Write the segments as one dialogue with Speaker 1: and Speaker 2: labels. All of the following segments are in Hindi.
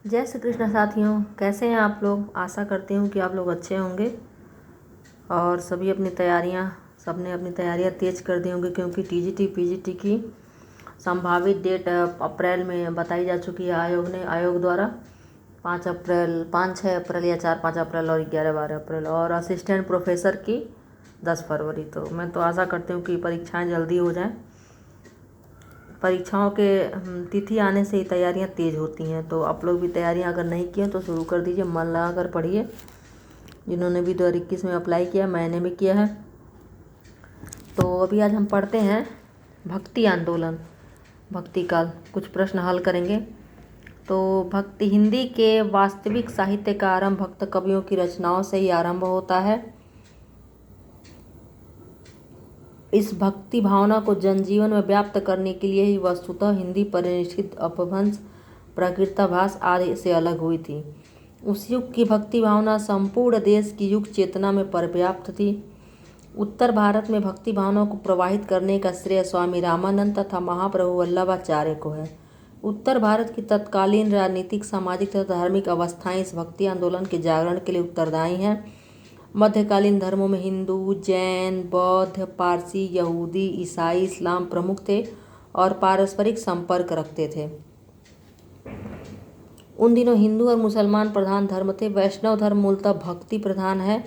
Speaker 1: जय श्री कृष्ण साथियों, कैसे हैं आप लोग। आशा करती हूँ कि आप लोग अच्छे होंगे और सबने अपनी तैयारियां तेज कर दी होंगी, क्योंकि टीजीटी पीजीटी की संभावित डेट अप्रैल में बताई जा चुकी है आयोग द्वारा। 5 6 अप्रैल या 4 5 अप्रैल और 11 12 अप्रैल, और असिस्टेंट प्रोफेसर की 10 फरवरी। तो मैं तो आशा करती हूँ कि परीक्षाएं जल्दी हो जाएं। परीक्षाओं के तिथि आने से ही तैयारियां तेज़ होती हैं। तो आप लोग भी तैयारियां अगर नहीं की हैं तो शुरू कर दीजिए, मन लगा कर पढ़िए। जिन्होंने भी 2021 में अप्लाई किया, मैंने भी किया है। तो अभी आज हम पढ़ते हैं भक्ति आंदोलन, भक्ति काल। कुछ प्रश्न हल करेंगे। तो भक्ति हिंदी के वास्तविक साहित्य का आरंभ भक्त कवियों की रचनाओं से ही आरंभ होता है। इस भक्ति भावना को जनजीवन में व्याप्त करने के लिए ही वस्तुतः हिंदी परिनिष्ठित अपभ्रंश प्राकृताभास आदि से अलग हुई थी। उस युग की भक्ति भावना संपूर्ण देश की युग चेतना में पर्याप्त थी। उत्तर भारत में भक्ति भावना को प्रवाहित करने का श्रेय स्वामी रामानंद तथा महाप्रभु वल्लभाचार्य को है। उत्तर भारत की तत्कालीन राजनीतिक, सामाजिक तथा धार्मिक अवस्थाएं इस भक्ति आंदोलन के जागरण के लिए उत्तरदायी हैं। मध्यकालीन धर्मों में हिंदू, जैन, बौद्ध, पारसी, यहूदी, ईसाई, इस्लाम प्रमुख थे और पारस्परिक संपर्क रखते थे। उन दिनों हिंदू और मुसलमान प्रधान धर्म थे। वैष्णव धर्म मूलतः भक्ति प्रधान है।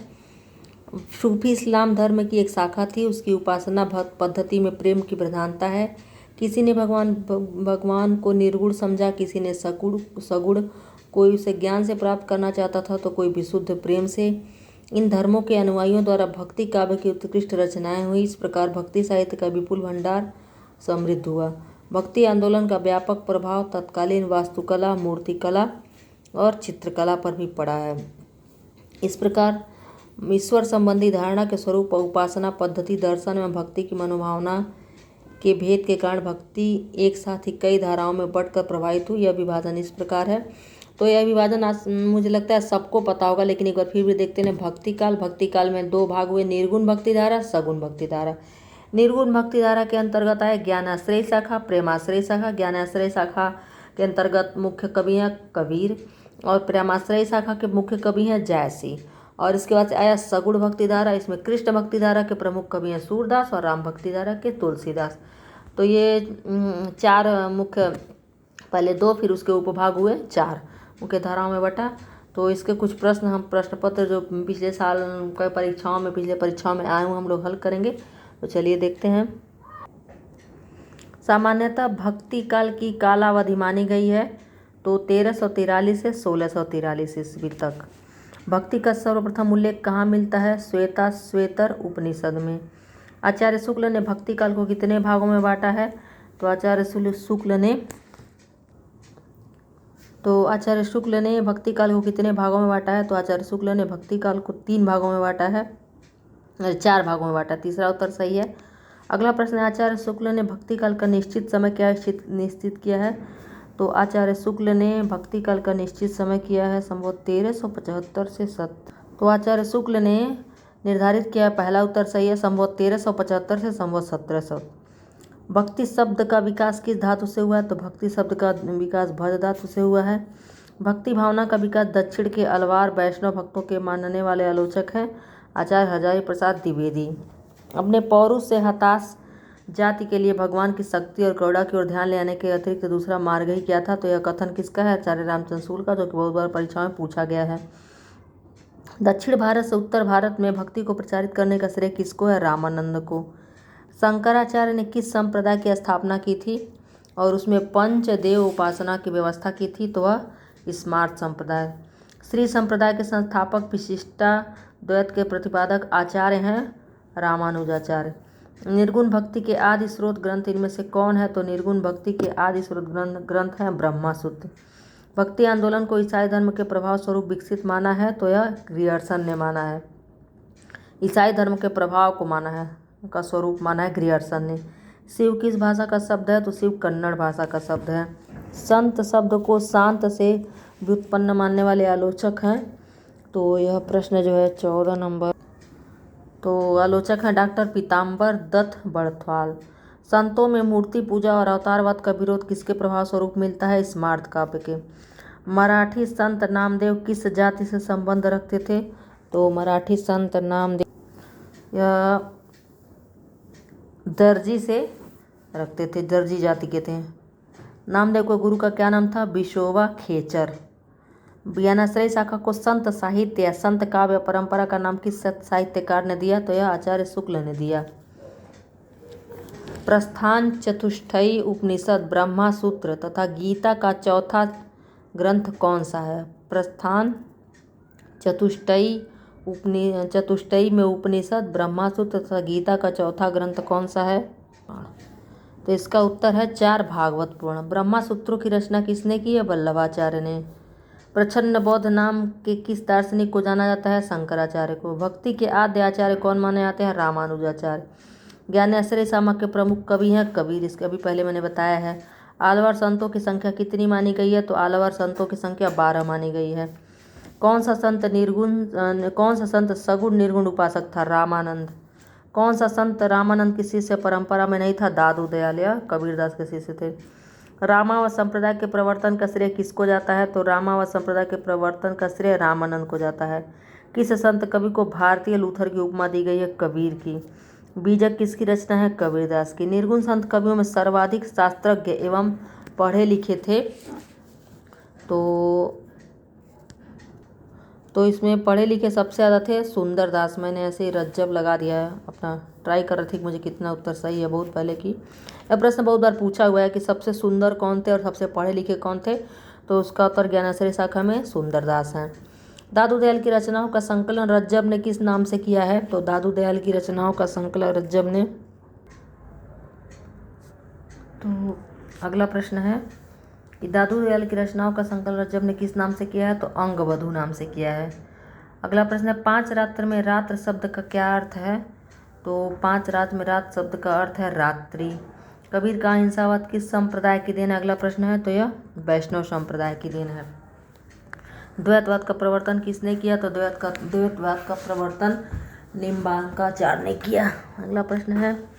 Speaker 1: सूफी इस्लाम धर्म की एक शाखा थी। उसकी उपासना पद्धति में प्रेम की प्रधानता है। किसी ने भगवान को निर्गुण समझा, किसी ने सगुण। कोई उसे ज्ञान से प्राप्त करना चाहता था तो कोई विशुद्ध प्रेम से। इन धर्मों के अनुयायियों द्वारा भक्ति काव्य की उत्कृष्ट रचनाएं हुई। इस प्रकार भक्ति साहित्य का विपुल भंडार समृद्ध हुआ। भक्ति आंदोलन का व्यापक प्रभाव तत्कालीन वास्तुकला, मूर्तिकला और चित्रकला पर भी पड़ा है। इस प्रकार ईश्वर संबंधी धारणा के स्वरूप, उपासना पद्धति, दर्शन में भक्ति की मनोभावना के भेद के कारण भक्ति एक साथ ही कई धाराओं में बंटकर प्रभावित हुई। यह विभाजन इस प्रकार है। तो यह विभाजन आज मुझे लगता है सबको पता होगा, लेकिन एक बार फिर भी देखते हैं। भक्ति काल में 2 भाग हुए, निर्गुण भक्ति धारा, सगुण भक्ति धारा। निर्गुण भक्ति धारा के अंतर्गत आए ज्ञानाश्रय शाखा, प्रेमाश्रय शाखा। ज्ञानाश्रय शाखा के अंतर्गत मुख्य कवि हैं कबीर, और प्रेमाश्रय शाखा के मुख्य कवि हैं जयसी। और इसके बाद आया सगुण भक्ति धारा। इसमें कृष्ण भक्ति धारा के प्रमुख कवि हैं सूरदास और राम भक्ति धारा के तुलसीदास। तो ये 4 मुख्य, पहले 2 फिर उसके उपभाग हुए 4 मुख्य धाराओं में बटा। तो इसके कुछ प्रश्न हम प्रश्न पत्र जो पिछले साल कई पिछले परीक्षाओं में आए हुए हम लोग हल करेंगे। तो चलिए देखते हैं। सामान्यतः भक्ति काल की कालावधि मानी गई है तो 1343 से 1643 ईस्वी तक। भक्ति का सर्वप्रथम उल्लेख कहाँ मिलता है? श्वेतर उपनिषद में। आचार्य शुक्ल ने भक्ति काल को कितने भागों में बांटा है? तो आचार्य शुक्ल ने भक्ति काल को कितने भागों में बांटा है? तो आचार्य शुक्ल ने भक्ति काल को 3 भागों में बांटा है, 4 भागों में बांटा। तीसरा उत्तर सही है। अगला प्रश्न है, आचार्य शुक्ल ने भक्ति काल का निश्चित समय क्या निश्चित किया है? तो आचार्य शुक्ल ने भक्ति काल का निश्चित समय किया है संवत 1375 से 7। तो आचार्य शुक्ल ने निर्धारित किया है, पहला उत्तर सही है, संवत 1375 से संवत 1700। भक्ति शब्द का विकास किस धातु से हुआ है? तो भक्ति शब्द का विकास भज धातु से हुआ है। भक्ति भावना का विकास दक्षिण के अलवार वैष्णव भक्तों के मानने वाले आलोचक हैं आचार्य हजारी प्रसाद द्विवेदी। अपने पौरुष से हताश जाति के लिए भगवान की शक्ति और करुणा की ओर ध्यान ले आने के अतिरिक्त दूसरा मार्ग ही क्या था? तो यह कथन किसका है? आचार्य रामचंद्र शूल का, जो कि बहुत बार परीक्षाओं में पूछा गया है। दक्षिण भारत से उत्तर भारत में भक्ति को प्रचारित करने का श्रेय किसको है? रामानंद को। शंकराचार्य ने किस संप्रदाय की स्थापना की थी और उसमें पंचदेव उपासना की व्यवस्था की थी? तो वह स्मार्त संप्रदाय। श्री संप्रदाय के संस्थापक विशिष्टाद्वैत के प्रतिपादक आचार्य हैं रामानुजाचार्य। निर्गुण भक्ति के आदि स्रोत ग्रंथ इनमें से कौन है? तो निर्गुण भक्ति के आदि स्रोत ग्रंथ हैं ब्रह्मसूत्र। भक्ति आंदोलन को ईसाई धर्म के प्रभाव स्वरूप विकसित माना है तो यह ग्रियर्सन ने माना है। ईसाई धर्म के प्रभाव को माना है, का स्वरूप माना है ग्रियर्सन ने। शिव किस भाषा का शब्द है? तो शिव कन्नड़ भाषा का शब्द है। संत शब्द को शांत से व्युत्पन्न मानने वाले आलोचक हैं। तो यह प्रश्न जो है 14 नंबर। तो आलोचक हैं डॉक्टर पीताम्बर दत्त बड़थवाल। संतों में मूर्ति पूजा और अवतारवाद का विरोध किसके प्रभाव स्वरूप मिलता है? स्मार्त काव्य के। मराठी संत नामदेव किस जाति से संबंध रखते थे? तो मराठी संत नामदेव दर्जी से रखते थे, दर्जी जाति के थे। नामदेव को गुरु का क्या नाम था? विशोबा खेचर। ज्ञानाश्रय शाखा को संत साहित्य या संत काव्य परंपरा का नाम किस साहित्यकार ने दिया? तो यह आचार्य शुक्ल ने दिया। प्रस्थान चतुष्टयी उपनिषद, ब्रह्मा सूत्र तथा गीता का चौथा ग्रंथ कौन सा है? प्रस्थान चतुष्टयी में उपनिषद, ब्रह्मा सूत्र तथा गीता का चौथा ग्रंथ कौन सा है? तो इसका उत्तर है 4 भागवत पुराण। ब्रह्मा सूत्रों की रचना किसने की है? वल्लभाचार्य ने। प्रच्छन्न बौद्ध नाम के किस दार्शनिक को जाना जाता है? शंकराचार्य को। भक्ति के आद्य आचार्य कौन माने जाते हैं? रामानुजाचार्य। ज्ञानाश्रय शाखा के प्रमुख कवि हैं कबीर, इसका भी पहले मैंने बताया है। आलवार संतों की संख्या कितनी मानी गई है? तो आलवार संतों की संख्या 12 मानी गई है। कौन सा संत सगुण निर्गुण उपासक था? रामानंद। कौन सा संत रामानंद की शिष्य परंपरा में नहीं था? दादू दयाल या कबीरदास के शिष्य थे। रामावत संप्रदाय के प्रवर्तन का श्रेय किसको जाता है? तो रामावत संप्रदाय के प्रवर्तन का श्रेय रामानंद को जाता है। किस संत कवि को भारतीय लूथर की उपमा दी गई है? कबीर की। बीजक किसकी रचना है? कबीरदास की। निर्गुण संत कवियों में सर्वाधिक शास्त्रज्ञ एवं पढ़े लिखे थे? तो इसमें पढ़े लिखे सबसे ज़्यादा थे सुंदरदास। मैंने ऐसे ही रज्जब लगा दिया है, अपना ट्राई कर रही थी कि मुझे कितना उत्तर सही है, बहुत पहले की। यह प्रश्न बहुत बार पूछा हुआ है कि सबसे सुंदर कौन थे और सबसे पढ़े लिखे कौन थे? तो उसका उत्तर ज्ञानाश्रय शाखा में सुंदरदास हैं। दादू दयाल की रचनाओं का संकलन रज्जब ने किस नाम से किया है? तो दादू दयाल की रचनाओं का संकलन रज्जब ने। तो अगला प्रश्न है कि दादू दयाल की रचनाओं का संकलन रज्जब ने किस नाम से किया है? तो अंगवधू नाम से किया है। अगला प्रश्न है 5 रात्र में रात्र शब्द का क्या अर्थ है? तो 5 रात में रात शब्द का अर्थ है रात्रि। कबीर का अहिंसावाद किस संप्रदाय की देन है? अगला प्रश्न है तो यह वैष्णव संप्रदाय की देन है। द्वैतवाद का प्रवर्तन किसने किया? तो द्वैतवाद का प्रवर्तन निम्बांकाचार्य ने किया। अगला प्रश्न है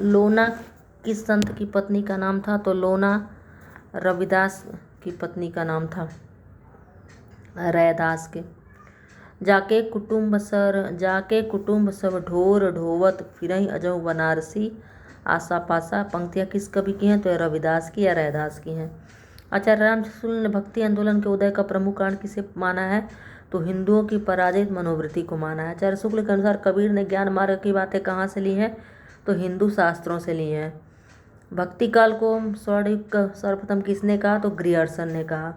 Speaker 1: लोना किस संत की पत्नी का नाम था? तो लोना रविदास की पत्नी का नाम था, रैदास के। जाके कुटुम्ब सब ढोर ढोवत फिरही अजऊ बनारसी आशा पासा, पंक्तियाँ किस कवि की हैं? तो रविदास की या रैदास की हैं। आचार्य रामचंद्र शुक्ल ने भक्ति आंदोलन के उदय का प्रमुख कारण किसे माना है? तो हिंदुओं की पराजित मनोवृत्ति को माना है। आचार्य शुक्ल के अनुसार कबीर ने ज्ञान मार्ग की बातें कहाँ से ली हैं? तो हिंदू शास्त्रों से ली हैं। भक्ति काल को स्वर्णयुग का सर्वप्रथम किसने कहा? तो ग्रियर्सन ने कहा।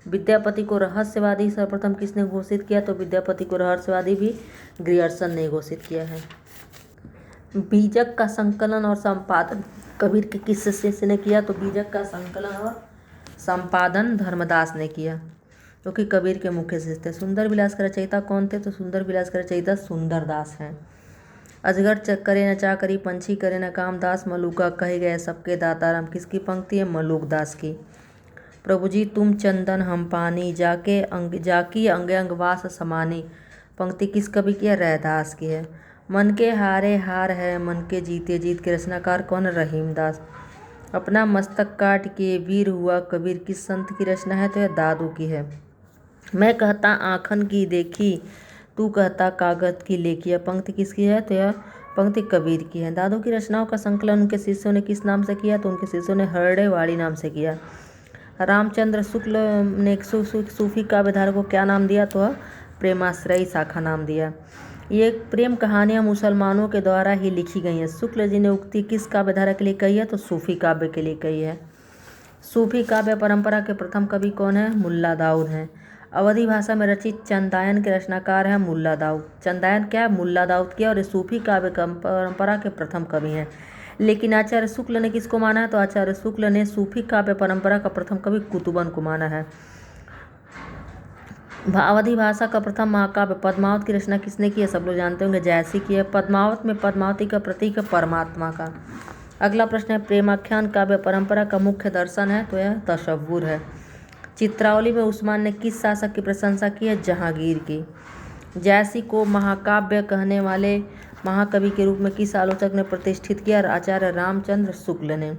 Speaker 1: विद्यापति को रहस्यवादी सर्वप्रथम किसने घोषित किया? तो विद्यापति को रहस्यवादी भी ग्रियर्सन ने घोषित किया है। बीजक का संकलन और संपादन कबीर के किस शिष्य ने किया? तो बीजक का संकलन और संपादन धर्मदास ने किया, जो कि कबीर के मुख्य शिष्य थे। सुंदर विलास का रचयिता कौन थे? तो सुंदर विलास का रचयिता सुंदरदास हैं। अजगर करे न चाकरी, पंछी करे न कामदास, मलूका कहे गए सबके दाता राम, किसकी पंक्ति है? मलूक दास की। प्रभु जी तुम चंदन हम पानी, जाकी अंग अंग वास समानी, पंक्ति किस कवि की है? रैदास की है। मन के हारे हार है, मन के जीते जीत के रचनाकार कौन? रहीमदास। अपना मस्तक काट के वीर हुआ कबीर किस संत की रचना है? तो यह दादू की है। मैं कहता आँखन की देखी, तू कहता कागज की लेखी, यह पंक्ति किसकी है? तो यह पंक्ति कबीर की है। दादू की रचनाओं का संकलन उनके शिष्यों ने किस नाम से किया? तो उनके शिष्यों ने हरड़ेवाड़ी नाम से किया। रामचंद्र शुक्ल ने सूफी काव्यधारा को क्या नाम दिया? तो प्रेमाश्रयी शाखा नाम दिया। ये प्रेम कहानियाँ मुसलमानों के द्वारा ही लिखी गई हैं। शुक्ल जी ने उक्ति किस काव्यधारा के लिए कही है? तो सूफी काव्य के लिए कही है। सूफी काव्य परंपरा के प्रथम कवि कौन है? मुल्ला दाऊद हैं। अवधी भाषा में रचित चंदायन के रचनाकार हैं मुल्ला दाऊद। चंदायन क्या है? मुल्ला दाऊद किया और ये सूफी काव्य परंपरा के प्रथम कवि हैं। लेकिन आचार्य शुक्ल ने किसको माना है? तो आचार्य शुक्ल ने सूफी काव्य परंपरा का प्रथम कवि कुतुबन को माना है। अवधी भाषा का प्रथम महाकाव्य पद्मावत की रचना किसने की है? सब लोग जानते होंगे, जयसी की है। पद्मावत में पद्मावती का प्रतीक है परमात्मा का। अगला प्रश्न है प्रेमाख्यान काव्य परंपरा का मुख्य दर्शन है? तो यह तशव्वुर है। चित्रावली में उस्मान ने किस शासक की प्रशंसा की है? जहांगीर की। जयसी को महाकाव्य कहने वाले महाकवि के रूप में किस आलोचक ने प्रतिष्ठित किया? आचार्य रामचंद्र शुक्ल ने।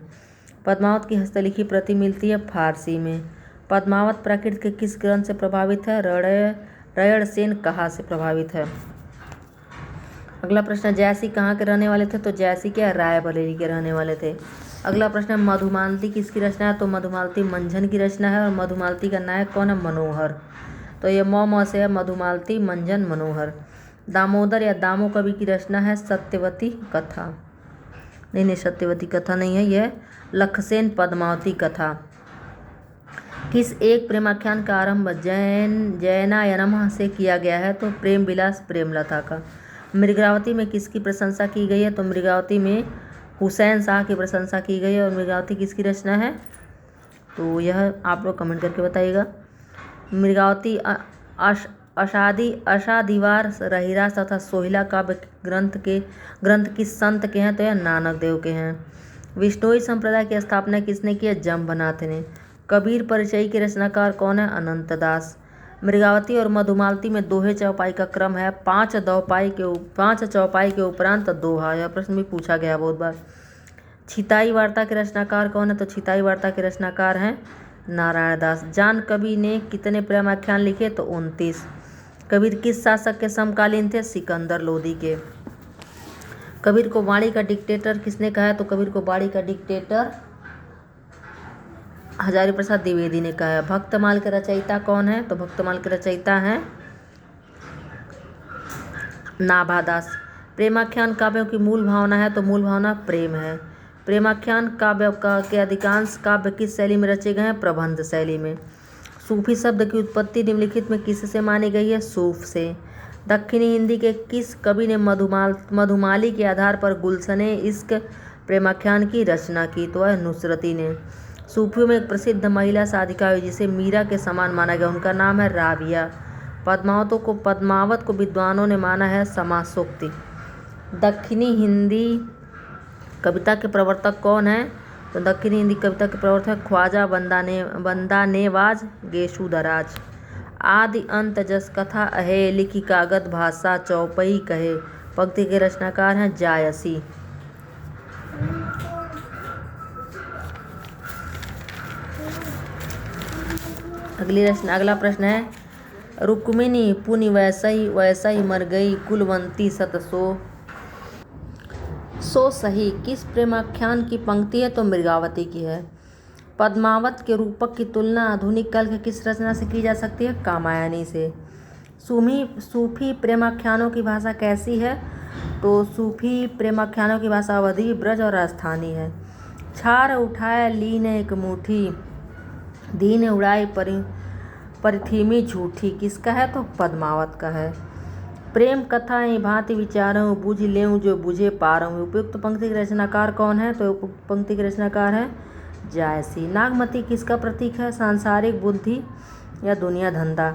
Speaker 1: पद्मावत की हस्तलिखित प्रति मिलती है फारसी में। पद्मावत प्राकृत के किस ग्रंथ से प्रभावित है? रयण सेन कहाँ से प्रभावित है? अगला प्रश्न, जयसी कहाँ के रहने वाले थे? तो जयसी के रायबरेली के रहने वाले थे। अगला प्रश्न, मधुमालती किसकी रचना है? तो मधुमालती मंझन की रचना है। और मधुमालती का नायक कौन है? मनोहर। तो ये म से है, मधुमालती मंझन मनोहर। दामोदर या दामो कवि की रचना है? सत्यवती कथा। नहीं, सत्यवती कथा नहीं है, यह लखसेन पद्मावती कथा। किस एक प्रेमाख्यान का आरंभ जैनायनम से किया गया है? तो प्रेम विलास प्रेमलता का। मृगावती में किसकी प्रशंसा की गई है? तो मृगावती में हुसैन शाह की प्रशंसा की गई है। और मृगावती किसकी रचना है? तो यह आप लोग कमेंट करके बताइएगा। मृगावती अशादीवार रहीरा तथा सोहिला काव्य ग्रंथ किस संत के हैं? तो यह नानक देव के हैं। विष्णोई संप्रदाय की स्थापना किसने की है? जम्बनाथ ने। कबीर परिचय के रचनाकार कौन है? अनंत दास। मृगावती और मधुमालती में दोहे चौपाई का क्रम है 5 चौपाई के उपरांत दोहा। यह प्रश्न भी पूछा गया बहुत बार। छिताई वार्ता के रचनाकार कौन है? तो छिताई वार्ता के रचनाकार हैं नारायण दास। जान कवि ने कितने प्रेमाख्यान लिखे? तो 29। कबीर किस शासक के समकालीन थे? सिकंदर लोदी के। कबीर को वाणी का डिक्टेटर किसने कहा है? तो कबीर को वाणी का डिक्टेटर हजारी प्रसाद द्विवेदी ने कहा है। भक्तमाल के रचयिता कौन है? तो भक्तमाल के रचयिता हैं नाभादास। प्रेमाख्यान काव्यों की मूल भावना है? तो मूल भावना प्रेम है। प्रेमाख्यान काव्य के अधिकांश काव्य किस शैली में रचे गए हैं? प्रबंध शैली में। सूफी शब्द की उत्पत्ति निम्नलिखित में किससे मानी गई है? सूफ से। दक्षिणी हिंदी के किस कवि ने मधुमाली के आधार पर गुलशने इश्क प्रेमाख्यान की रचना की? तो वह नुसरती ने। सूफियों में एक प्रसिद्ध महिला साधिका हुई जिसे मीरा के समान माना गया, उनका नाम है राबिया। पद्मावत को विद्वानों ने माना है समासोक्ति। दक्षिणी हिंदी कविता के प्रवर्तक कौन है? तो दक्षिणी हिंदी कविता के प्रवर्तक ख्वाजा बंदा नेवाज गेशुदराज। आदि अंत जस कथा अहे लिखी कागत भाषा चौपई कहे पंक्ति के रचनाकार हैं जायसी। अगला प्रश्न है, रुक्मिणी पुनि वैसा ही मर गई कुलवंती सत सो सही किस प्रेमाख्यान की पंक्ति है? तो मृगावती की है। पद्मावत के रूपक की तुलना आधुनिक काल के किस रचना से की जा सकती है? कामायनी से। सूफी प्रेमाख्यानों की भाषा कैसी है? तो सूफी प्रेमाख्यानों की भाषा अवधी, ब्रज और राजस्थानी है। छार उठाए लीन एक मुट्ठी दीन उड़ाई परिथीमी झूठी किसका है? तो पद्मावत का है। प्रेम कथाएं भांति विचारों बुझ लेऊं जो बुझे पारूं उपयुक्त पंक्ति के रचनाकार कौन है? तो पंक्ति के रचनाकार है जायसी। नागमती किसका प्रतीक है? सांसारिक बुद्धि या दुनिया धंधा।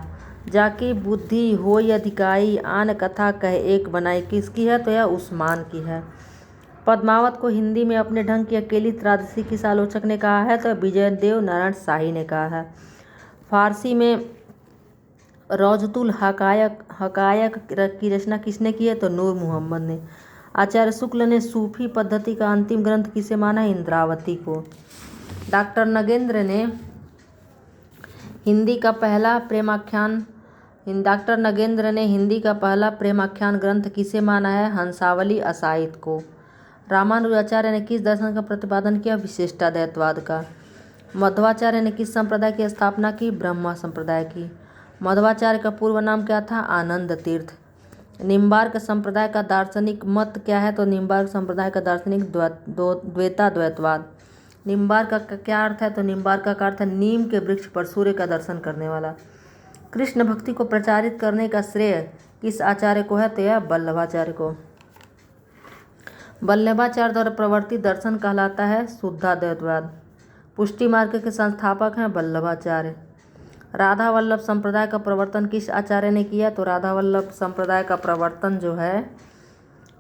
Speaker 1: जाकी बुद्धि हो अधिकाई आन कथा कह एक बनाई किसकी है? तो यह उस्मान की है। पद्मावत को हिंदी में अपने ढंग की अकेली त्रादसी किस आलोचक ने कहा है? तो विजय देव नारायण शाही ने कहा है। फारसी में रौजतुल हकायक की रचना किसने की है? तो नूर मोहम्मद ने। आचार्य शुक्ल ने सूफी पद्धति का अंतिम ग्रंथ किसे माना है? इंद्रावती को। डॉक्टर नगेंद्र ने हिंदी का पहला प्रेमाख्यान ग्रंथ किसे माना है? हंसावली असाइत को। रामानुजाचार्य ने किस दर्शन का प्रतिपादन किया? विशिष्टाद्वैतवाद का। मध्वाचार्य ने किस संप्रदाय की स्थापना की? ब्रह्मा संप्रदाय की। मध्वाचार्य का पूर्व नाम क्या था? आनंद तीर्थ। निम्बार्क संप्रदाय का दार्शनिक मत क्या है? तो निम्बार्क संप्रदाय का दार्शनिक द्वैताद्वैतवाद। निम्बार्क का क्या अर्थ है? तो निम्बार्क का अर्थ है नीम के वृक्ष पर सूर्य का दर्शन करने वाला। कृष्ण भक्ति को प्रचारित करने का श्रेय किस आचार्य को है? तो यह वल्लभाचार्य को। वल्लभाचार्य द्वारा प्रवर्तित दर्शन कहलाता है शुद्धाद्वैतवाद। पुष्टि मार्ग के संस्थापक हैं वल्लभाचार्य। राधा वल्लभ संप्रदाय का प्रवर्तन किस आचार्य ने किया? तो राधा वल्लभ संप्रदाय का प्रवर्तन जो है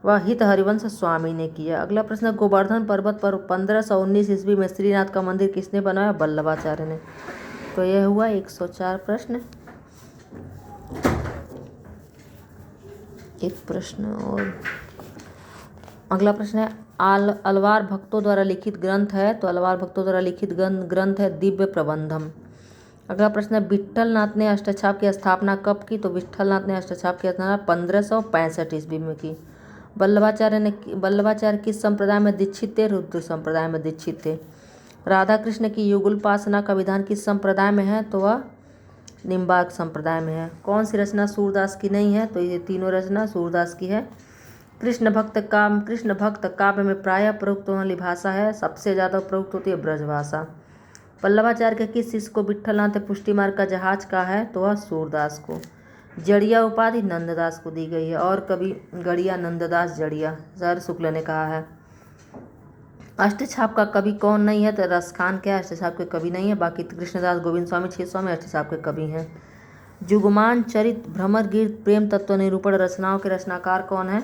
Speaker 1: वह हित हरिवंश स्वामी ने किया। अगला प्रश्न, गोवर्धन पर्वत पर 1519 ईस्वी में श्रीनाथ का मंदिर किसने बनाया? वल्लभाचार्य ने। तो यह हुआ 104 प्रश्न। एक प्रश्न और अगला प्रश्न है, अलवार भक्तों द्वारा लिखित ग्रंथ है? तो अलवार भक्तों द्वारा लिखित ग्रंथ है दिव्य प्रबंधम। अगला प्रश्न है विट्ठलनाथ ने अष्टछाप की स्थापना कब की? तो विट्ठलनाथ ने अष्टछाप की स्थापना 1565 ईस्वी में की। वल्लभाचार्य किस संप्रदाय में दीक्षित थे? रुद्र संप्रदाय में दीक्षित थे। राधा कृष्ण की युगलोपासना का विधान किस संप्रदाय में है? तो वह निम्बार्क संप्रदाय में है। कौन सी रचना सूरदास की नहीं है? तो ये तीनों रचना सूरदास की है। कृष्ण भक्त काव्य में प्रायः प्रयुक्त होने वाली भाषा है, सबसे ज़्यादा प्रयुक्त होती है ब्रजभाषा। वल्लभाचार्य के किस शिष्य को विट्ठलनाथ ने पुष्टि मार्ग का जहाज कहा है? तो वह सूरदास को। जड़िया उपाधि नंददास को दी गई है और कवि गड़िया नंददास जड़िया सर शुक्ल ने कहा है। अष्टछाप का कवि कौन नहीं है? तो रसखान क्या है? अष्टछाप के कवि नहीं है, बाकी कृष्णदास गोविंद स्वामी छह स्वामी अष्टछाप के कवि हैं। जुगमान चरित भ्रमर गीत प्रेम तत्व निरूपण रचनाओं के रचनाकार कौन है?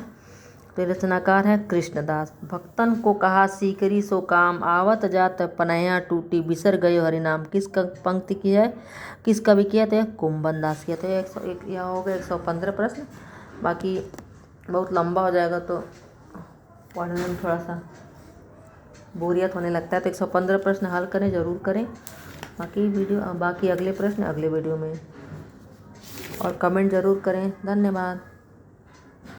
Speaker 1: तो रचनाकार है कृष्णदास। भक्तन को कहा सीकरी सो काम, आवत जात पनैया टूटी बिसर गयो हरिनाम, किस पंक्ति की है? किस कवि की है? तो कुंभन दास की है। तो 101 यह हो गया 115 प्रश्न। बाकी बहुत लंबा हो जाएगा तो पढ़ने में थोड़ा सा बोरियत होने लगता है, तो 115 प्रश्न हल करें, ज़रूर करें। बाकी अगले प्रश्न अगले वीडियो में, और कमेंट ज़रूर करें। धन्यवाद।